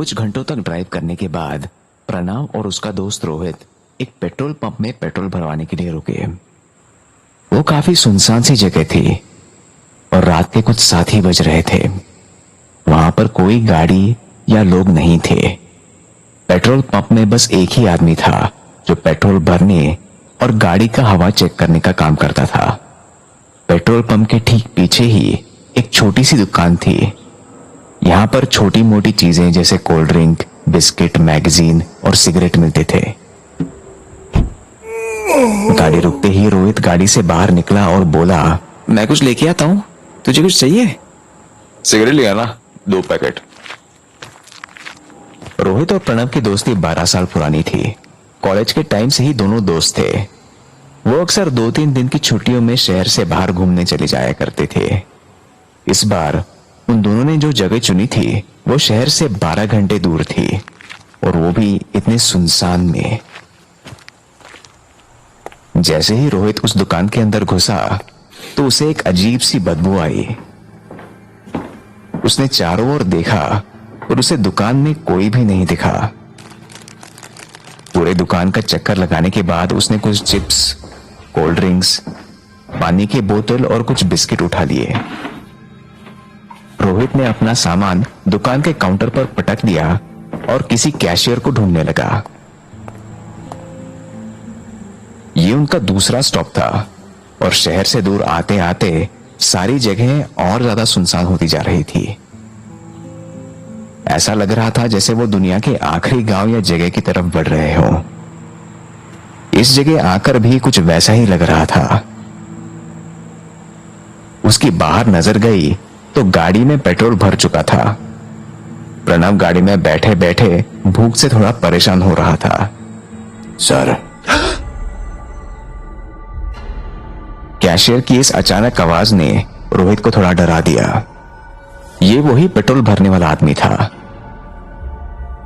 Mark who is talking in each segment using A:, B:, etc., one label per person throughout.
A: कुछ घंटों तक ड्राइव करने के बाद प्रणव और उसका दोस्त रोहित एक पेट्रोल पंप में पेट्रोल भरवाने के लिए रुके। वो काफी सुनसान सी जगह थी और रात के कुछ 7 ही बज रहे थे। वहां पर कोई गाड़ी या लोग नहीं थे। पेट्रोल पंप में बस एक ही आदमी था जो पेट्रोल भरने और गाड़ी का हवा चेक करने का काम करता था। पेट्रोल पंप के ठीक पीछे ही एक छोटी सी दुकान थी। यहाँ पर छोटी मोटी चीजें जैसे कोल्ड ड्रिंक, बिस्किट, मैगजीन और सिगरेट मिलते थे। गाड़ी रुकते ही रोहित गाड़ी से बाहर निकला और बोला, मैं कुछ लेके आता हूँ, तुझे कुछ चाहिए?
B: सिगरेट ले आना, 2 पैकेट।
A: रोहित और प्रणव की दोस्ती 12 साल पुरानी थी। कॉलेज के टाइम से ही दोनों दोस्त थे। वो अक्सर 2-3 दिन की छुट्टियों में शहर से बाहर घूमने चले जाया करते थे। इस बार उन दोनों ने जो जगह चुनी थी वो शहर से 12 घंटे दूर थी और वो भी इतने सुनसान में। जैसे ही रोहित उस दुकान के अंदर घुसा तो उसे एक अजीब सी बदबू आई। उसने चारों ओर देखा और उसे दुकान में कोई भी नहीं दिखा। पूरे दुकान का चक्कर लगाने के बाद उसने कुछ चिप्स, कोल्ड ड्रिंक्स, पानी की बोतल और कुछ बिस्किट उठा लिए। रोहित ने अपना सामान दुकान के काउंटर पर पटक दिया और किसी कैशियर को ढूंढने लगा। ये उनका दूसरा स्टॉप था और शहर से दूर आते आते सारी जगह और ज्यादा सुनसान होती जा रही थी। ऐसा लग रहा था जैसे वो दुनिया के आखिरी गांव या जगह की तरफ बढ़ रहे हो। इस जगह आकर भी कुछ वैसा ही लग रहा था। उसकी बाहर नजर गई तो गाड़ी में पेट्रोल भर चुका था। प्रणव गाड़ी में बैठे बैठे भूख से थोड़ा परेशान हो रहा था। सर, कैशियर की इस अचानक आवाज ने रोहित को थोड़ा डरा दिया। ये वही पेट्रोल भरने वाला आदमी था।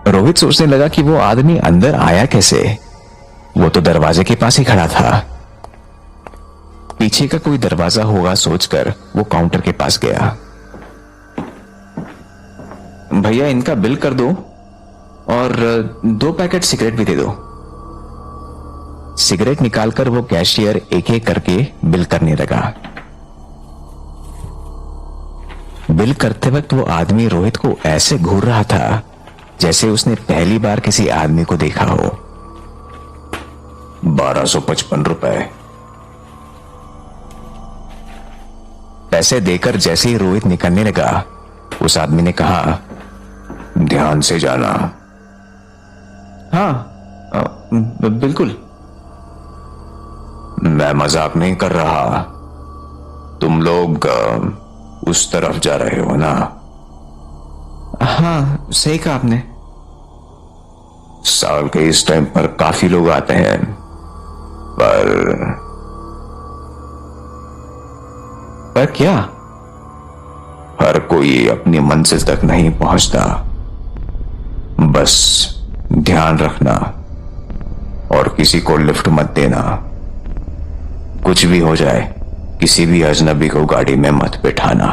A: रोहित सोचने लगा कि वो आदमी अंदर आया कैसे। वो तो दरवाजे के पास ही खड़ा था। पीछे का कोई दरवाजा होगा सोचकर वो काउंटर के पास गया। भैया, इनका बिल कर दो और 2 पैकेट सिगरेट भी दे दो। सिगरेट निकालकर वो कैशियर एक एक करके बिल करने लगा। बिल करते वक्त वो आदमी रोहित को ऐसे घूर रहा था जैसे उसने पहली बार किसी आदमी को देखा हो।
B: 1255 रुपए।
A: पैसे देकर जैसे ही रोहित निकलने लगा उस आदमी ने कहा,
B: ध्यान से जाना।
A: हाँ, बिल्कुल।
B: मैं मजाक नहीं कर रहा। तुम लोग उस तरफ जा रहे हो ना?
A: हाँ, सही कहा आपने।
B: साल के इस टाइम पर काफी लोग आते हैं,
A: पर क्या?
B: हर कोई अपनी मंजिल तक नहीं पहुंचता। बस ध्यान रखना और किसी को लिफ्ट मत देना। कुछ भी हो जाए, किसी भी अजनबी को गाड़ी में मत बिठाना।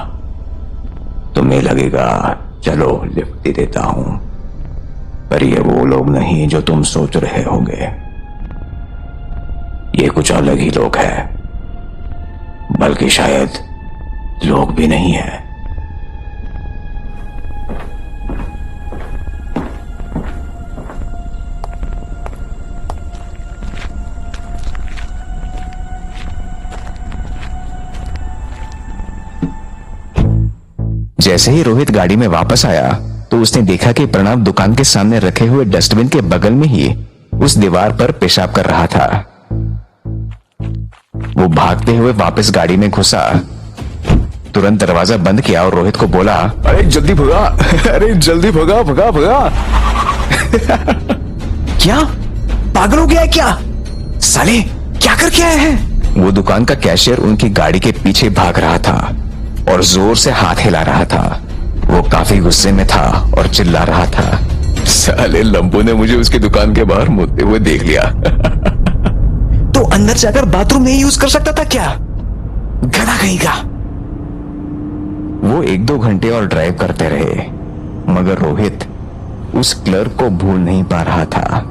B: तुम्हें लगेगा चलो लिफ्ट दे देता हूं, पर ये वो लोग नहीं जो तुम सोच रहे होगे। ये कुछ अलग ही लोग हैं, बल्कि शायद लोग भी नहीं है।
A: जैसे ही रोहित गाड़ी में वापस आया तो उसने देखा कि प्रणव दुकान के सामने रखे हुए डस्टबिन के बगल में ही उस दीवार पर पेशाब कर रहा था। वो भागते हुए वापस गाड़ी में घुसा, तुरंत दरवाजा बंद किया और रोहित को बोला,
B: अरे जल्दी भगा, अरे जल्दी भगा भगा भगा।
A: क्या पागल हो गया है क्या? साले क्या करके आए हैं? वो दुकान का कैशियर उनकी गाड़ी के पीछे भाग रहा था और जोर से हाथ हिला रहा था। वो काफी गुस्से में था और चिल्ला रहा था,
B: साले लंबू ने मुझे उसकी दुकान के बाहर मुड़ते हुए देख लिया।
A: तो अंदर जाकर बाथरूम नहीं यूज कर सकता था क्या? गधा कहीं का। वो 1-2 घंटे और ड्राइव करते रहे, मगर रोहित उस क्लर्क को भूल नहीं पा रहा था।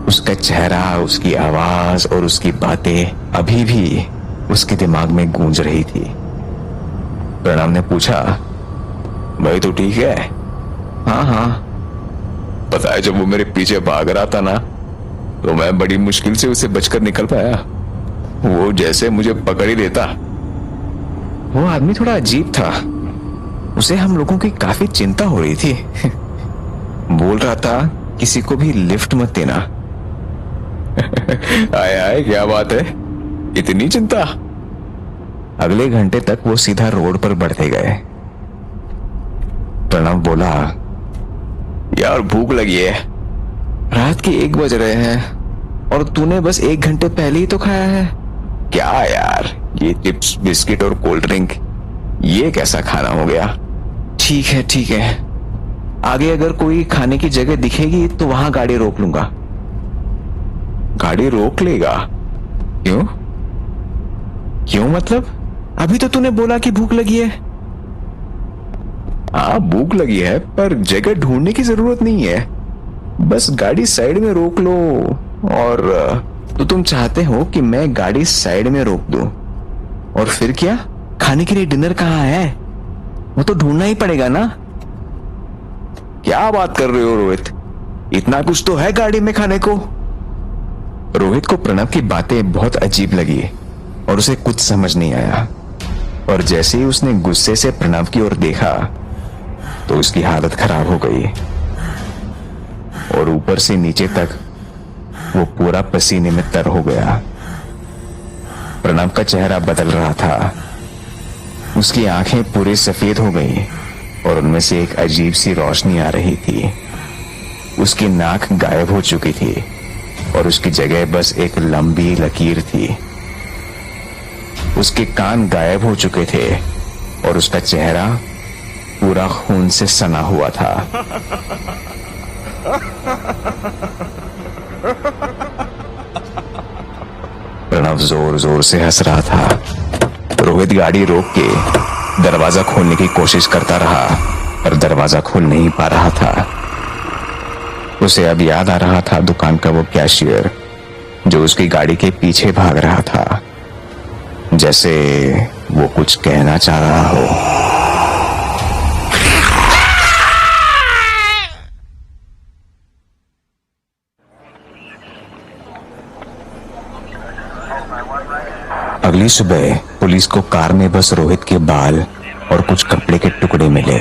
A: उसका चेहरा, उसकी आवाज और उसकी बातें अभी भी उसके दिमाग में गूंज रही थी। प्रणव ने पूछा, भाई तू ठीक है? हाँ हाँ। पता है जब वो मेरे पीछे भाग रहा था ना, तो मैं बड़ी मुश्किल से उसे बचकर निकल पाया। वो जैसे मुझे पकड़ ही लेता। वो आदमी थोड़ा अजीब था। उसे हम लोगों की काफी चिंता हो रही थी। बोल रहा था किसी को भी लिफ्ट मत देना। आए आए, क्या बात है, इतनी चिंता? अगले घंटे तक वो सीधा रोड पर बढ़ते गए। प्रणव बोला, यार भूख लगी है। रात के 1 बज रहे हैं और तूने बस 1 घंटे पहले ही तो खाया है। क्या यार, ये चिप्स, बिस्किट और कोल्ड ड्रिंक, ये कैसा खाना हो गया? ठीक है ठीक है, आगे अगर कोई खाने की जगह दिखेगी तो वहां गाड़ी रोक लूंगा। गाड़ी रोक लेगा? क्यों? क्यों मतलब? अभी तो तूने बोला कि भूख लगी है। हाँ भूख लगी है, पर जगह ढूंढने की जरूरत नहीं है। बस गाड़ी साइड में रोक लो। और तो तुम चाहते हो कि मैं गाड़ी साइड में रोक दूं? और फिर क्या? खाने के लिए डिनर कहाँ है? वो तो ढूंढना ही पड़ेगा ना। क्या बात कर रहे हो रोहित, इतना कुछ तो है गाड़ी में खाने को। रोहित को प्रणव की बातें बहुत अजीब लगी और उसे कुछ समझ नहीं आया। और जैसे ही उसने गुस्से से प्रणव की ओर देखा तो उसकी हालत खराब हो गई और ऊपर से नीचे तक वो पूरा पसीने में तर हो गया। प्रणव का चेहरा बदल रहा था। उसकी आंखें पूरी सफेद हो गई और उनमें से एक अजीब सी रोशनी आ रही थी। उसकी नाक गायब हो चुकी थी और उसकी जगह बस एक लंबी लकीर थी। उसके कान गायब हो चुके थे और उसका चेहरा पूरा खून से सना हुआ था। प्रणव जोर जोर से हंस रहा था। रोहित गाड़ी रोक के दरवाजा खोलने की कोशिश करता रहा पर दरवाजा खोल नहीं पा रहा था। उसे अब याद आ रहा था दुकान का वो कैशियर जो उसकी गाड़ी के पीछे भाग रहा था, जैसे वो कुछ कहना चाह रहा हो। अगली सुबह पुलिस को कार में बस रोहित के बाल और कुछ कपड़े के टुकड़े मिले।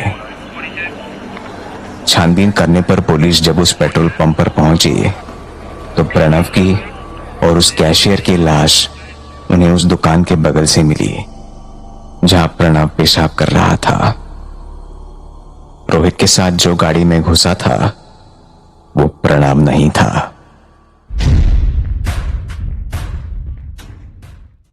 A: छानबीन करने पर पुलिस जब उस पेट्रोल पंप पर पहुंची तो प्रणव की और उस कैशियर की लाश उन्हें उस दुकान के बगल से मिली जहां प्रणव पेशाब कर रहा था। रोहित के साथ जो गाड़ी में घुसा था वो प्रणव नहीं था।